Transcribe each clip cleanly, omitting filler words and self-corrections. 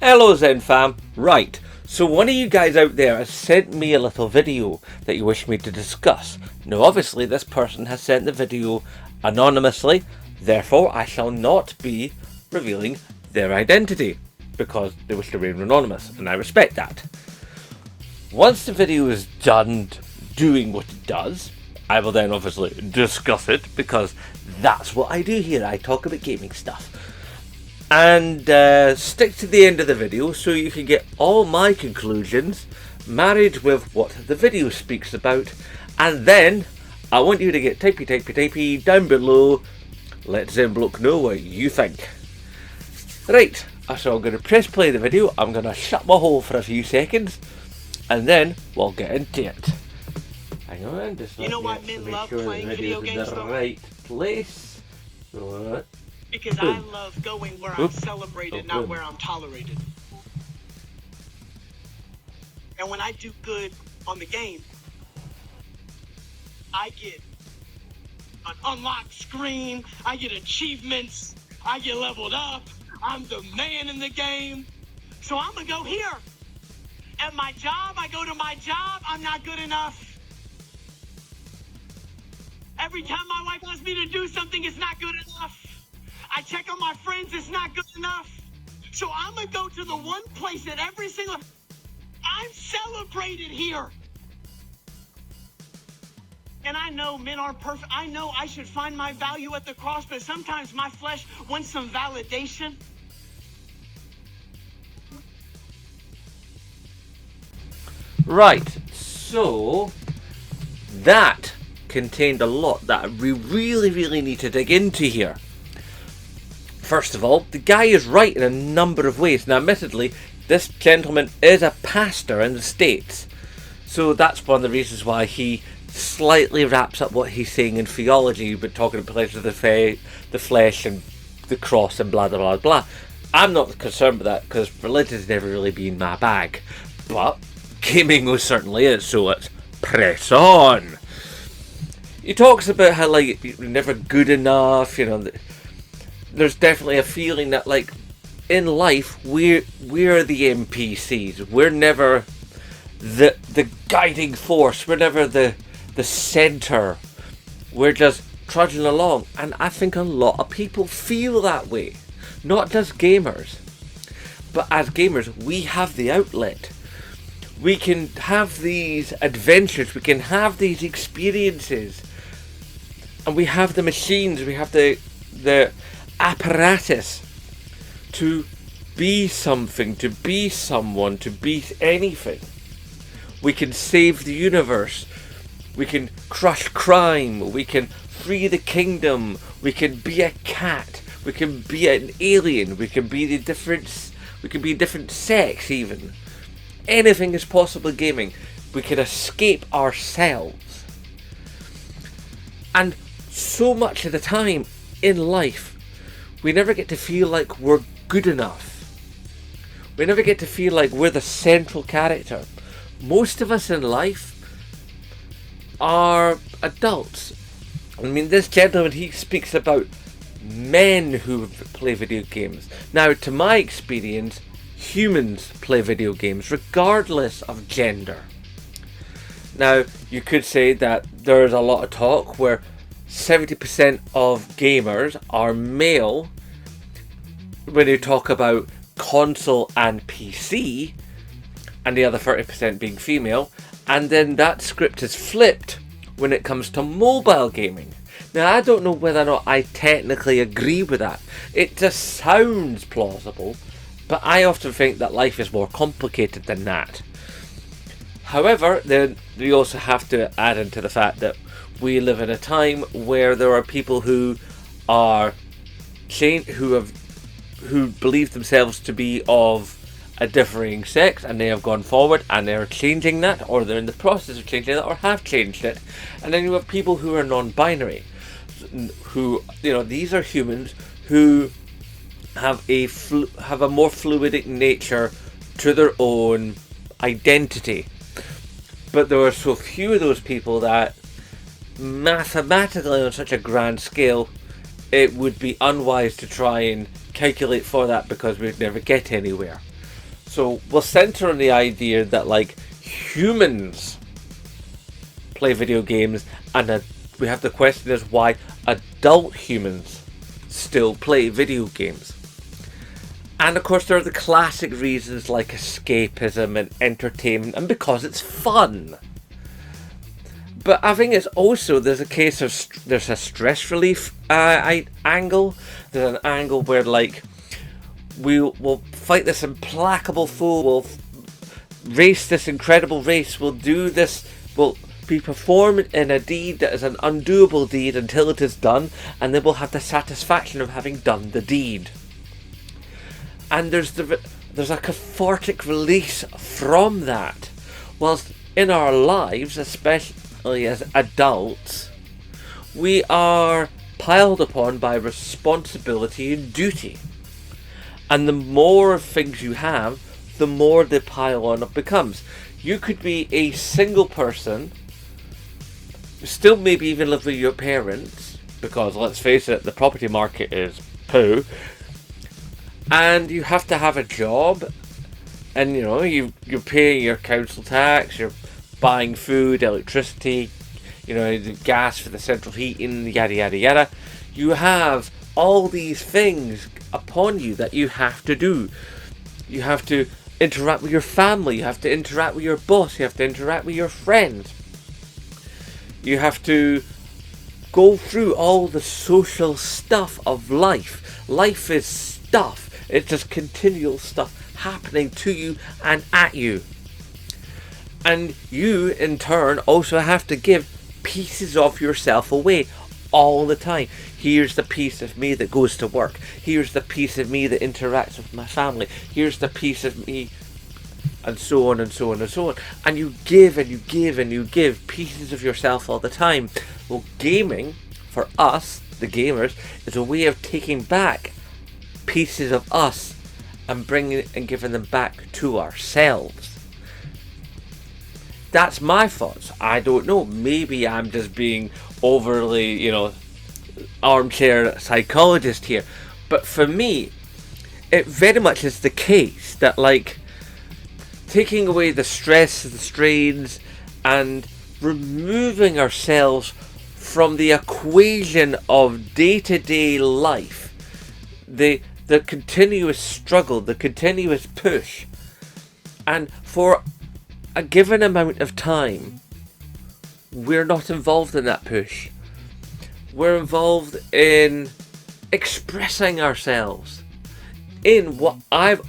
Hello Zen fam. Right, so one of you guys out there has sent me a little video that you wish me to discuss. Now obviously this person has sent the video anonymously, therefore I shall not be revealing their identity because they wish to remain anonymous, and I respect that. Once the video is done doing what it does, I will then obviously discuss it because that's what I do here. I talk about gaming stuff. And stick to the end of the video so you can get all my conclusions married with what the video speaks about. And then I want you to get typey down below. Let ZenBloke know what you think. Right, so I'm going to press play the video. I'm going to shut my hole for a few seconds and then we'll get into it. Hang on, just let me men make love sure the playing video's video in games the though? right place. So, Because I love going where I'm celebrated, not boom. where I'm tolerated. And when I do good on the game, I get an unlocked screen, I get achievements, I get leveled up, I'm the man in the game. So I'm gonna go here. At my job, I go to my job, I'm not good enough. Every time my wife wants me to do something, it's not good enough. I check on my friends, it's not good enough. So I'm gonna go to the one place that every single... I'm celebrated here. And I know men aren't perfect. I know I should find my value at the cross, but sometimes my flesh wants some validation. Right, so that contained a lot that we really need to dig into here. First of all, the guy is right in a number of ways. Now admittedly, this gentleman is a pastor in the States, so that's one of the reasons why he slightly wraps up what he's saying in theology, but talking about pleasure of the flesh and the cross and blah blah blah blah. I'm not concerned with that because religion's never really been my bag, but gaming most certainly is, so let's press on. He talks about how like you're never good enough, you know. There's definitely a feeling that like in life we're the NPCs. We're never the guiding force. We're never the center. We're just trudging along, and I think a lot of people feel that way. Not just gamers, but as gamers we have the outlet. We can have these adventures, we can have these experiences, and we have the machines, we have the apparatus to be something, to be someone, to be anything. We can save the universe, we can crush crime, we can free the kingdom, we can be a cat, we can be an alien, we can be different sex even. Anything is possible in gaming. We can escape ourselves. And so much of the time in life, we never get to feel like we're good enough. We never get to feel like we're the central character. Most of us in life are adults. I mean, this gentleman, he speaks about men who play video games. Now, to my experience, humans play video games regardless of gender. Now, you could say that there's a lot of talk where 70% of gamers are male when you talk about console and PC, and the other 30% being female, and then that script is flipped when it comes to mobile gaming. Now, I don't know whether or not I technically agree with that. It just sounds plausible, but I often think that life is more complicated than that. However, then we also have to add into the fact that we live in a time where there are people who believe themselves to be of a differing sex, and they have gone forward and they're changing that, or they're in the process of changing that, or have changed it. And then you have people who are non-binary, who, you know, these are humans who have a more fluidic nature to their own identity. But there are so few of those people that mathematically on such a grand scale it would be unwise to try and calculate for that, because we'd never get anywhere. So we'll center on the idea that like humans play video games, and we have the question is why adult humans still play video games. And of course there are the classic reasons like escapism and entertainment, and because it's fun. But I think it's also, there's a case of there's a stress relief angle. There's an angle where like we'll fight this implacable foe, we'll race this incredible race, we'll do this, we'll be performed in a deed that is an undoable deed until it is done, and then we'll have the satisfaction of having done the deed. And there's a cathartic release from that. Whilst in our lives, especially as adults, we are piled upon by responsibility and duty. And the more things you have, the more the pile on it becomes. You could be a single person, still maybe even live with your parents, because let's face it, the property market is poo, and you have to have a job, and you know, you're paying your council tax, you're buying food, electricity, you know, the gas for the central heating, yada yada yada. You have all these things upon you that you have to do. You have to interact with your family, you have to interact with your boss, you have to interact with your friends. You have to go through all the social stuff of life. Life is stuff. It's just continual stuff happening to you and at you. And you, in turn, also have to give pieces of yourself away all the time. Here's the piece of me that goes to work. Here's the piece of me that interacts with my family. Here's the piece of me, and so on and so on and so on. And you give and you give and you give pieces of yourself all the time. Well, gaming, for us, the gamers, is a way of taking back pieces of us and bringing and giving them back to ourselves. That's my thoughts. I don't know. Maybe I'm just being overly, you know, armchair psychologist here. But for me, it very much is the case that, like, taking away the stress, the strains, and removing ourselves from the equation of day-to-day life, the continuous struggle, the continuous push, and for a given amount of time, we're not involved in that push. We're involved in expressing ourselves in what I've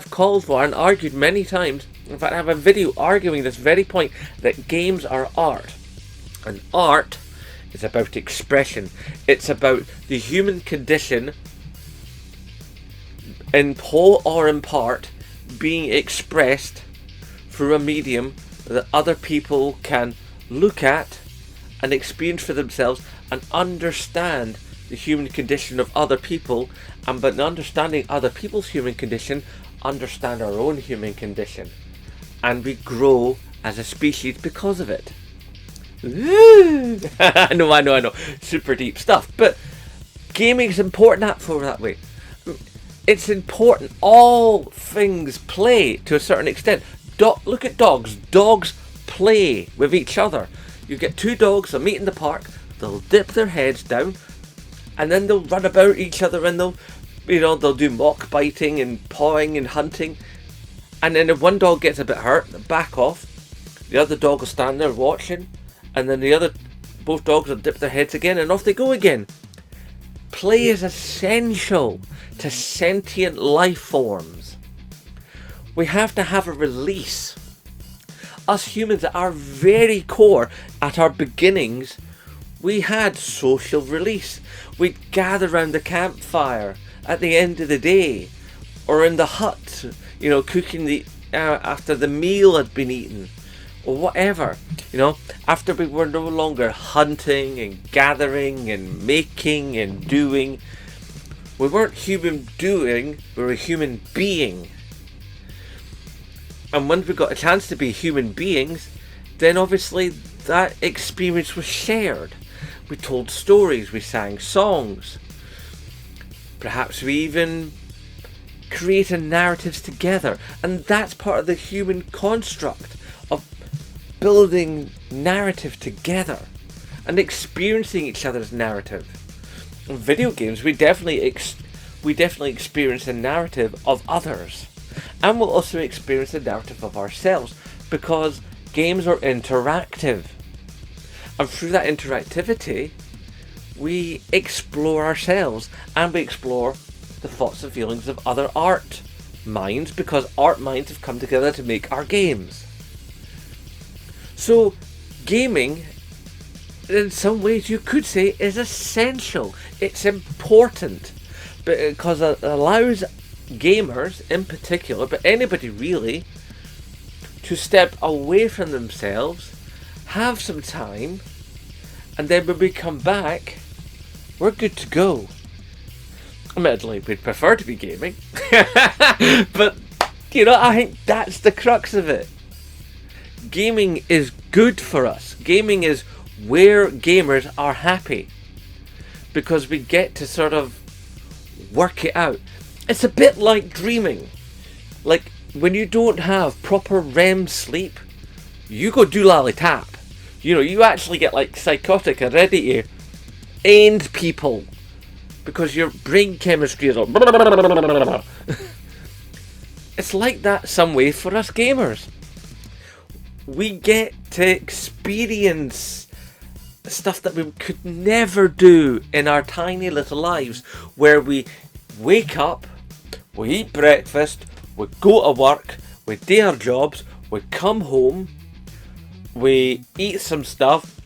called for and argued many times. In fact, I have a video arguing this very point, that games are art. And art is about expression. It's about the human condition, in whole or in part, being expressed through a medium that other people can look at and experience for themselves and understand the human condition of other people, and by understanding other people's human condition, understand our own human condition, and we grow as a species because of it. I know, super deep stuff, but gaming is important for that way. It's important. All things play to a certain extent. Look at dogs. Dogs play with each other. You get two dogs, they'll meet in the park, they'll dip their heads down, and then they'll run about each other, and they'll do mock biting and pawing and hunting. And then if one dog gets a bit hurt, they'll back off. The other dog will stand there watching, and then both dogs will dip their heads again, and off they go again. Play is essential to sentient life forms. We have to have a release. Us humans at our very core, at our beginnings, we had social release. We'd gather around the campfire at the end of the day, or in the hut, cooking after the meal had been eaten, or whatever. After we were no longer hunting and gathering and making and doing. We weren't human doing, we were a human being. And when we got a chance to be human beings, then obviously that experience was shared. We told stories, we sang songs. Perhaps we even creating narratives together. And that's part of the human construct of building narrative together and experiencing each other's narrative. In video games, we definitely experience a narrative of others, and we'll also experience a narrative of ourselves, because games are interactive, and through that interactivity we explore ourselves, and we explore the thoughts and feelings of other art minds, because art minds have come together to make our games. So gaming, in some ways you could say, is essential. It's important because it allows gamers in particular, but anybody really, to step away from themselves, have some time, and then when we come back, we're good to go. Admittedly, we'd prefer to be gaming, but I think that's the crux of it. Gaming is good for us. Gaming is where gamers are happy, because we get to sort of work it out. It's a bit like dreaming. Like when you don't have proper REM sleep, you go doolally tap. You actually get like psychotic and ready to end people because your brain chemistry is all it's like that some way for us gamers. We get to experience stuff that we could never do in our tiny little lives, where we wake up, we eat breakfast, we go to work, we do our jobs, we come home, we eat some stuff,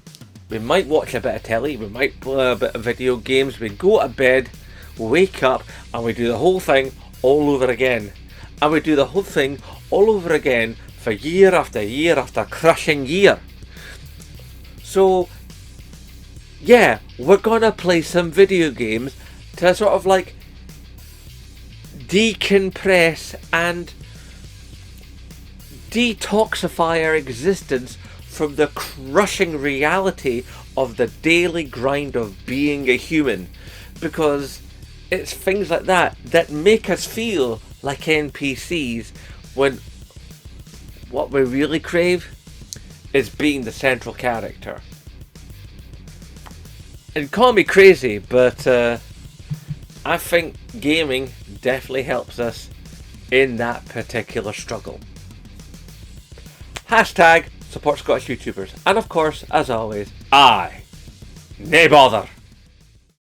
we might watch a bit of telly, we might play a bit of video games, we go to bed, we wake up, and we do the whole thing all over again. And we do the whole thing all over again for year after year after crushing year. So yeah, we're gonna play some video games to sort of like decompress and detoxify our existence from the crushing reality of the daily grind of being a human, because it's things like that that make us feel like NPCs, when what we really crave is being the central character. And call me crazy, but I think gaming definitely helps us in that particular struggle. Hashtag support Scottish YouTubers. And of course, as always, nae bother.